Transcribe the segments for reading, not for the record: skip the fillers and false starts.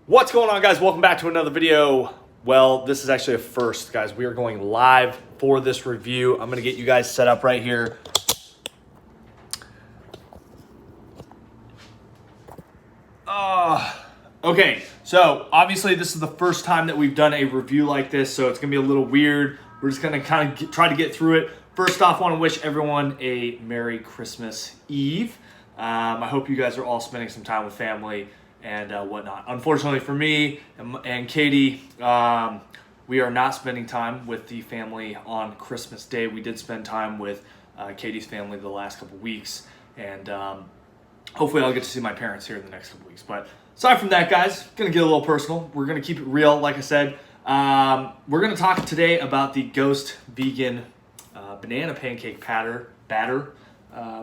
What's going on, guys? Welcome back to another video. Well, this is actually a first, guys. We are going live for this review. I'm going to get you guys set up right here. Okay, so obviously this is the first time that we've done a review like this, so it's going to be a little weird. We're just going to kind of try to get through it. First off, I want to wish everyone a Merry Christmas Eve. I hope you guys are all spending some time with family and whatnot. Unfortunately for me and Katie, we are not spending time with the family on Christmas Day. We did spend time with Katie's family the last couple weeks, and hopefully I'll get to see my parents here in the next couple weeks. But aside from that, guys, gonna get a little personal. We're gonna keep it real, like I said. We're gonna talk today about the Ghost Vegan Banana Pancake Batter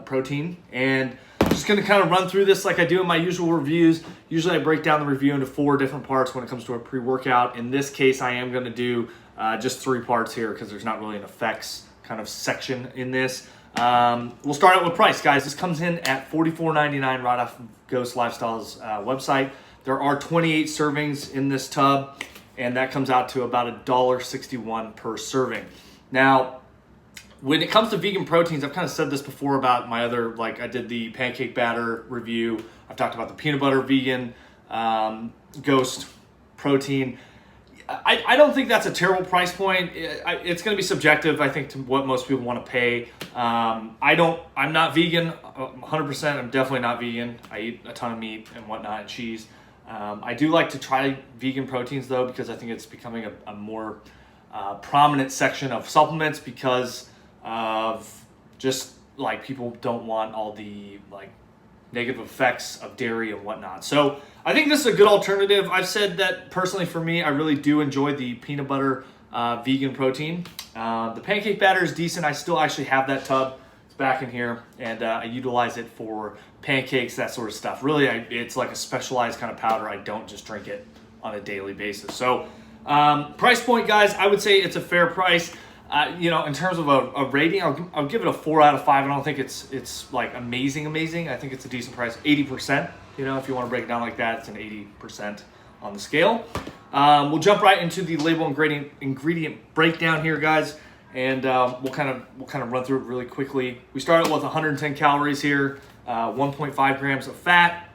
Protein, and just going to kind of run through this like I do in my usual reviews. Usually I break down the review into 4 different parts when it comes to a pre-workout. In this case, I am going to do just 3 parts here because there's not really an effects kind of section in this. We'll start out with price, guys. This comes in at $44.99 right off of Ghost Lifestyle's website. There are 28 servings in this tub, and that comes out to about $1.61 per serving. Now, when it comes to vegan proteins, I've kind of said this before about my other, like I did the pancake batter review. I've talked about the peanut butter vegan Ghost protein. I don't think that's a terrible price point. It's going to be subjective, I think, to what most people want to pay. I'm not vegan, 100%. I'm definitely not vegan. I eat a ton of meat and whatnot and cheese. I do like to try vegan proteins though, because I think it's becoming a more prominent section of supplements because of just like people don't want all the like negative effects of dairy and whatnot. So I think this is a good alternative. I've said that personally for me, I really do enjoy the peanut butter vegan protein. The pancake batter is decent. I still actually have that tub. It's back in here, and I utilize it for pancakes, that sort of stuff. Really, it's like a specialized kind of powder. I don't just drink it on a daily basis. So price point, guys, I would say it's a fair price. In terms of a rating, I'll give it a 4 out of 5. I don't think it's like amazing. I think it's a decent price. 80%. If you want to break it down like that, it's an 80% on the scale. We'll jump right into the label ingredient breakdown here, guys, and we'll kind of run through it really quickly. We start out with 110 calories here, 1.5 grams of fat,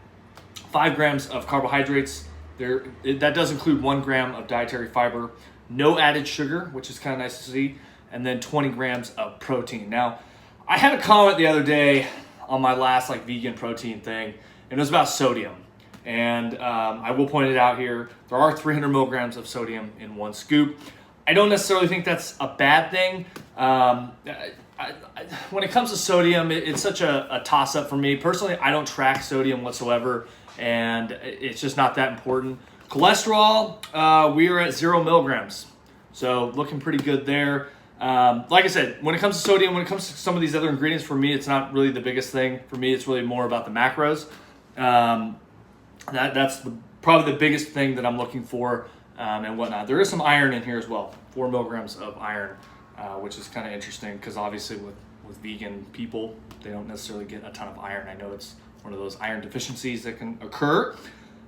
5 grams of carbohydrates. That does include 1 gram of dietary fiber. No added sugar, which is kind of nice to see, and then 20 grams of protein. Now, I had a comment the other day on my last vegan protein thing, and it was about sodium. And I will point it out here. There are 300 milligrams of sodium in 1 scoop. I don't necessarily think that's a bad thing. When it comes to sodium, it's such a toss-up for me. Personally, I don't track sodium whatsoever, and it's just not that important. Cholesterol, we are at 0 milligrams. So looking pretty good there. Like I said, when it comes to sodium, when it comes to some of these other ingredients, for me, it's not really the biggest thing. For me, it's really more about the macros. That's probably the biggest thing that I'm looking for and whatnot. There is some iron in here as well, 4 milligrams of iron, which is kind of interesting because obviously with vegan people, they don't necessarily get a ton of iron. I know it's one of those iron deficiencies that can occur.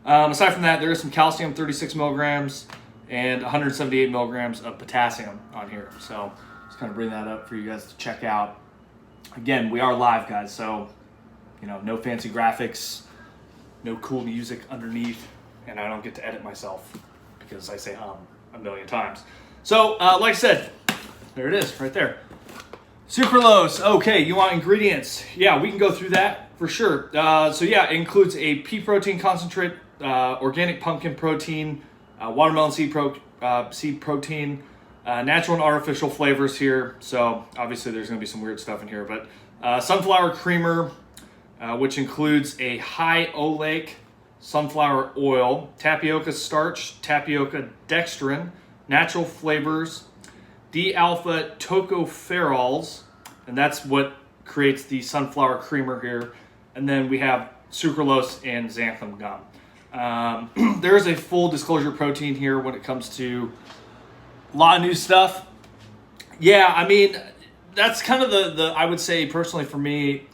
Aside from that, there is some calcium, 36 milligrams, and 178 milligrams of potassium on here. So just kind of bring that up for you guys to check out. Again, we are live, guys, so no fancy graphics, no cool music underneath, and I don't get to edit myself because I say a million times. So like I said, there it is right there. Sucralose. Okay, you want ingredients? Yeah, we can go through that for sure. So yeah, it includes a pea protein concentrate, organic pumpkin protein, watermelon seed protein, natural and artificial flavors here. So obviously there's going to be some weird stuff in here, but sunflower creamer, which includes a high oleic sunflower oil, tapioca starch, tapioca dextrin, natural flavors, D-alpha tocopherols, and that's what creates the sunflower creamer here. And then we have sucralose and xanthan gum. There is a full disclosure protein here when it comes to a lot of new stuff. Yeah, I mean, that's kind of the I would say personally for me,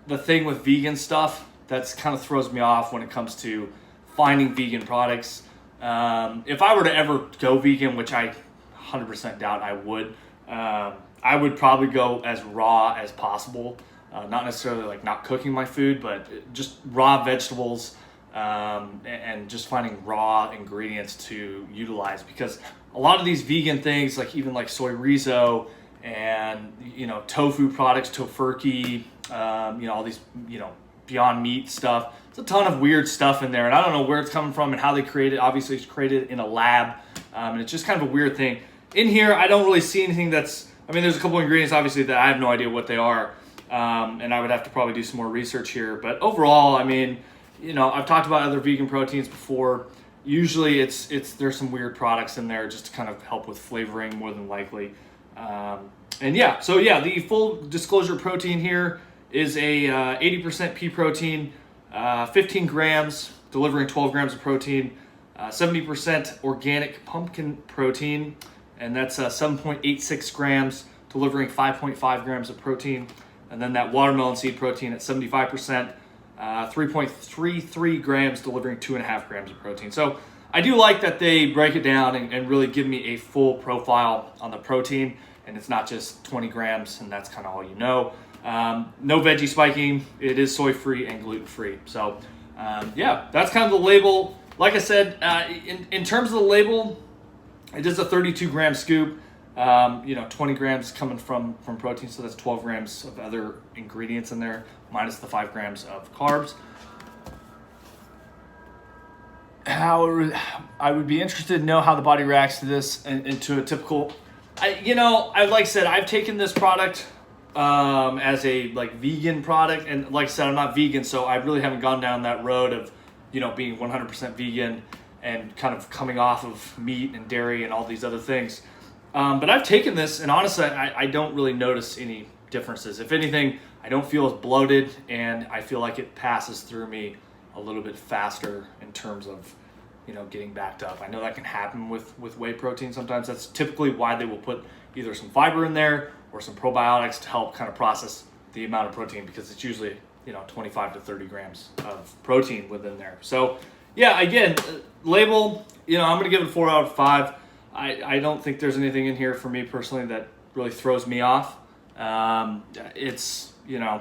the thing with vegan stuff that's kind of throws me off when it comes to finding vegan products. If I were to ever go vegan, which I 100% doubt I would probably go as raw as possible. Not necessarily like not cooking my food, but just raw vegetables, and just finding raw ingredients to utilize, because a lot of these vegan things, like even like soy rizo and, you know, tofu products, tofurkey, you know, all these, you know, Beyond Meat stuff. There's a ton of weird stuff in there, and I don't know where it's coming from and how they create it. Obviously, it's created in a lab, and it's just kind of a weird thing. In here, I don't really see anything that's, I mean, there's a couple ingredients, obviously, that I have no idea what they are, and I would have to probably do some more research here. But overall, I mean, you know, I've talked about other vegan proteins before. Usually, there's some weird products in there just to kind of help with flavoring, more than likely. And yeah, so yeah, the full disclosure protein here is a 80% pea protein, 15 grams, delivering 12 grams of protein, 70% organic pumpkin protein, and that's 7.86 grams, delivering 5.5 grams of protein. And then that watermelon seed protein at 75%, 3.33 grams, delivering 2.5 grams of protein. So I do like that they break it down and really give me a full profile on the protein, and it's not just 20 grams and that's kind of all you know. No veggie spiking. It is soy-free and gluten-free. So yeah, that's kind of the label. Like I said, in terms of the label, it is a 32 gram scoop. You know, 20 grams coming from protein, so that's 12 grams of other ingredients in there, minus the 5 grams of carbs. I would be interested to know how the body reacts to this into a typical, like I said, I've taken this product as a like vegan product, and like I said, I'm not vegan, so I really haven't gone down that road of, you know, being 100% vegan and kind of coming off of meat and dairy and all these other things. But I've taken this, and honestly, I don't really notice any differences. If anything, I don't feel as bloated, and I feel like it passes through me a little bit faster in terms of, you know, getting backed up. I know that can happen with whey protein sometimes. That's typically why they will put either some fiber in there or some probiotics to help kind of process the amount of protein, because it's usually, you know, 25 to 30 grams of protein within there. So yeah, again, label, you know, I'm gonna give it a 4 out of 5. I don't think there's anything in here for me personally that really throws me off. It's, you know,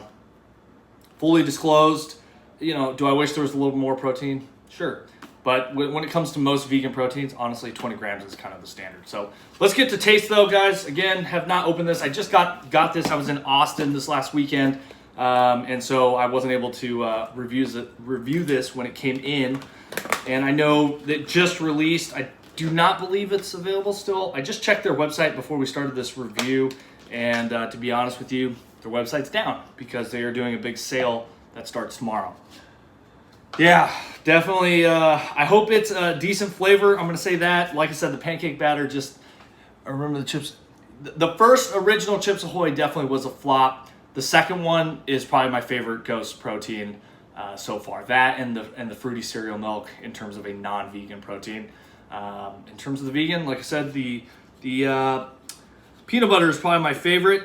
fully disclosed. You know, do I wish there was a little more protein? Sure. But when it comes to most vegan proteins, honestly, 20 grams is kind of the standard. So let's get to taste though, guys. Again, have not opened this. I just got this. I was in Austin this last weekend. And so I wasn't able to review this when it came in. And I know that just released. I do not believe it's available still. I just checked their website before we started this review. And to be honest with you, their website's down because they are doing a big sale that starts tomorrow. Yeah, definitely. I hope it's a decent flavor. I'm going to say that. Like I said, the pancake batter, I remember the chips. The first original Chips Ahoy definitely was a flop. The second one is probably my favorite Ghost protein so far. That and the fruity cereal milk in terms of a non-vegan protein. In terms of the vegan, like I said, the peanut butter is probably my favorite.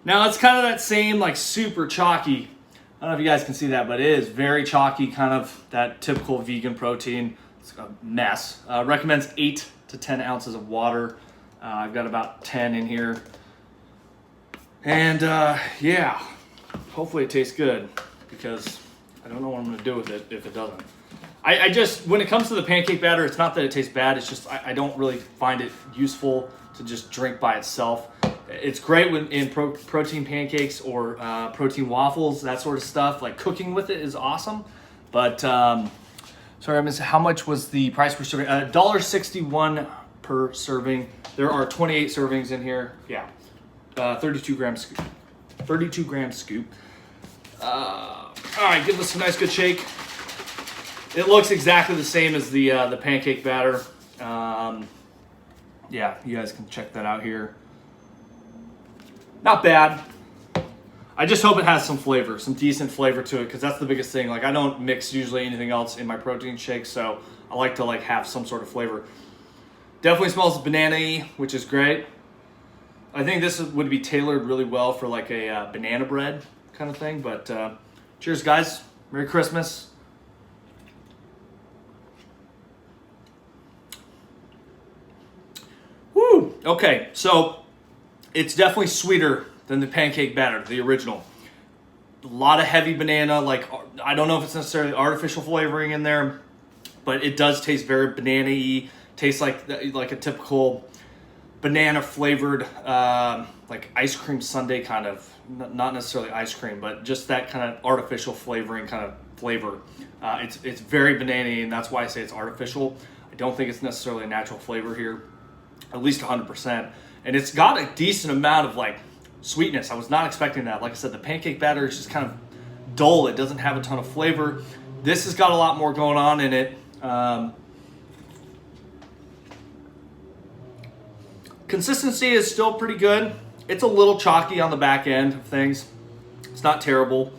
Now it's kind of that same like super chalky. I don't know if you guys can see that, but it is very chalky, kind of that typical vegan protein. It's a mess. Recommends 8 to 10 ounces of water. I've got about 10 in here. And yeah, hopefully it tastes good, because I don't know what I'm going to do with it if it doesn't. I just, when it comes to the pancake batter, it's not that it tastes bad. It's just I don't really find it useful to just drink by itself. It's great in protein pancakes or protein waffles, that sort of stuff. Like cooking with it is awesome. But sorry, I missed. How much was the price per serving? $1.61 per serving. There are 28 servings in here. Yeah, 32 gram scoop. 32 gram scoop. All right, give this a nice good shake. It looks exactly the same as the pancake batter. Yeah, you guys can check that out here. Not bad. I just hope it has some flavor, some decent flavor to it, because that's the biggest thing. Like, I don't mix usually anything else in my protein shakes, so I like to like have some sort of flavor. Definitely smells banana-y, which is great. I think this would be tailored really well for like a banana bread kind of thing. But cheers, guys. Merry Christmas. Okay, so it's definitely sweeter than the pancake batter, the original. A lot of heavy banana, like I don't know if it's necessarily artificial flavoring in there, but it does taste very banana-y. Tastes like a typical banana flavored, like ice cream sundae kind of, not necessarily ice cream, but just that kind of artificial flavoring kind of flavor. It's very banana-y, and that's why I say it's artificial. I don't think it's necessarily a natural flavor here, at least 100%. And it's got a decent amount of like sweetness. I was not expecting that. Like I said, the pancake batter is just kind of dull. It doesn't have a ton of flavor. This has got a lot more going on in it. Consistency is still pretty good. It's a little chalky on the back end of things. It's not terrible.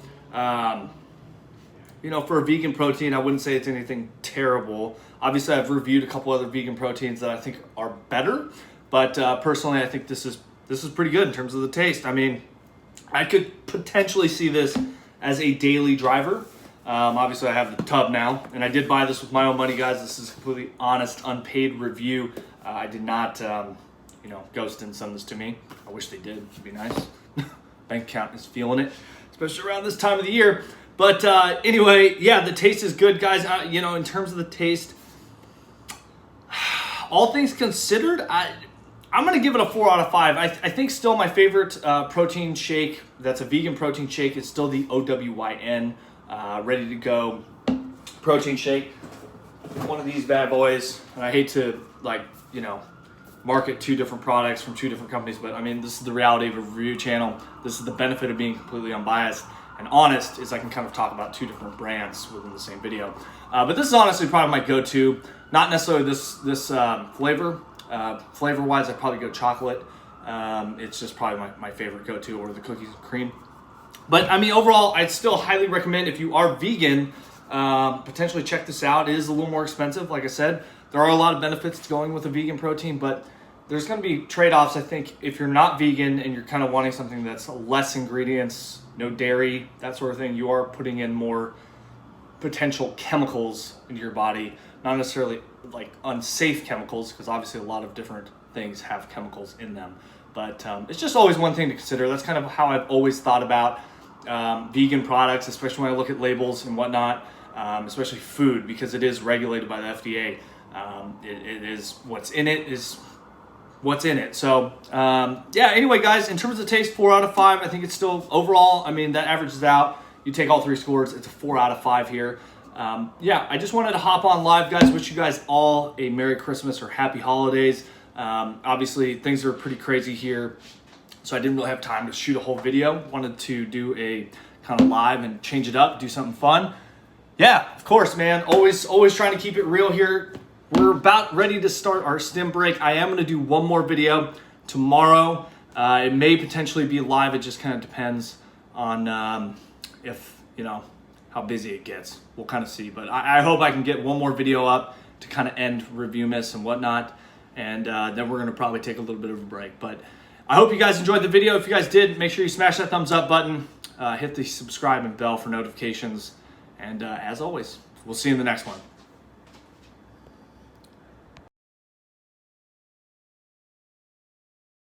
You know, for a vegan protein, I wouldn't say it's anything terrible. Obviously, I've reviewed a couple other vegan proteins that I think are better, but personally, I think this is pretty good in terms of the taste. I mean, I could potentially see this as a daily driver. Obviously, I have the tub now, and I did buy this with my own money, guys. This is a completely honest, unpaid review. I did not, you know, Ghost didn't send this to me. I wish they did. It'd be nice. Bank account is feeling it, especially around this time of the year. But anyway, yeah, the taste is good, guys. You know, in terms of the taste, all things considered, I'm going to give it a 4 out of 5. I think still my favorite protein shake that's a vegan protein shake is still the OWYN ready to go protein shake. One of these bad boys. And I hate to, like, you know, market two different products from two different companies, but I mean, this is the reality of a review channel. This is the benefit of being completely unbiased and honest, is I can kind of talk about two different brands within the same video. But this is honestly probably my go-to. Not necessarily this flavor. Flavor-wise, I'd probably go chocolate. It's just probably my favorite go-to, or the cookies and cream. But I mean, overall, I'd still highly recommend, if you are vegan, potentially check this out. It is a little more expensive, like I said. There are a lot of benefits to going with a vegan protein, but there's going to be trade-offs, I think, if you're not vegan and you're kind of wanting something that's less ingredients, no dairy, that sort of thing. You are putting in more potential chemicals into your body, not necessarily like unsafe chemicals, because obviously a lot of different things have chemicals in them. But it's just always one thing to consider. That's kind of how I've always thought about vegan products, especially when I look at labels and whatnot, especially food, because it is regulated by the FDA. It is what's in it is what's in it. So yeah, anyway, guys, in terms of taste, 4 out of 5. I think it's still, overall, I mean, that averages out. You take all 3 scores, it's a 4 out of 5 here. Yeah, I just wanted to hop on live, guys. Wish you guys all a Merry Christmas or Happy Holidays. Obviously, things are pretty crazy here, so I didn't really have time to shoot a whole video. Wanted to do a kind of live and change it up, do something fun. Yeah, of course, man. Always trying to keep it real here. We're about ready to start our stim break. I am going to do one more video tomorrow. It may potentially be live. It just kind of depends on if, you know, how busy it gets. We'll kind of see. But I hope I can get one more video up to kind of end Review Miss and whatnot. And then we're going to probably take a little bit of a break. But I hope you guys enjoyed the video. If you guys did, make sure you smash that thumbs up button. Hit the subscribe and bell for notifications. And as always, we'll see you in the next one.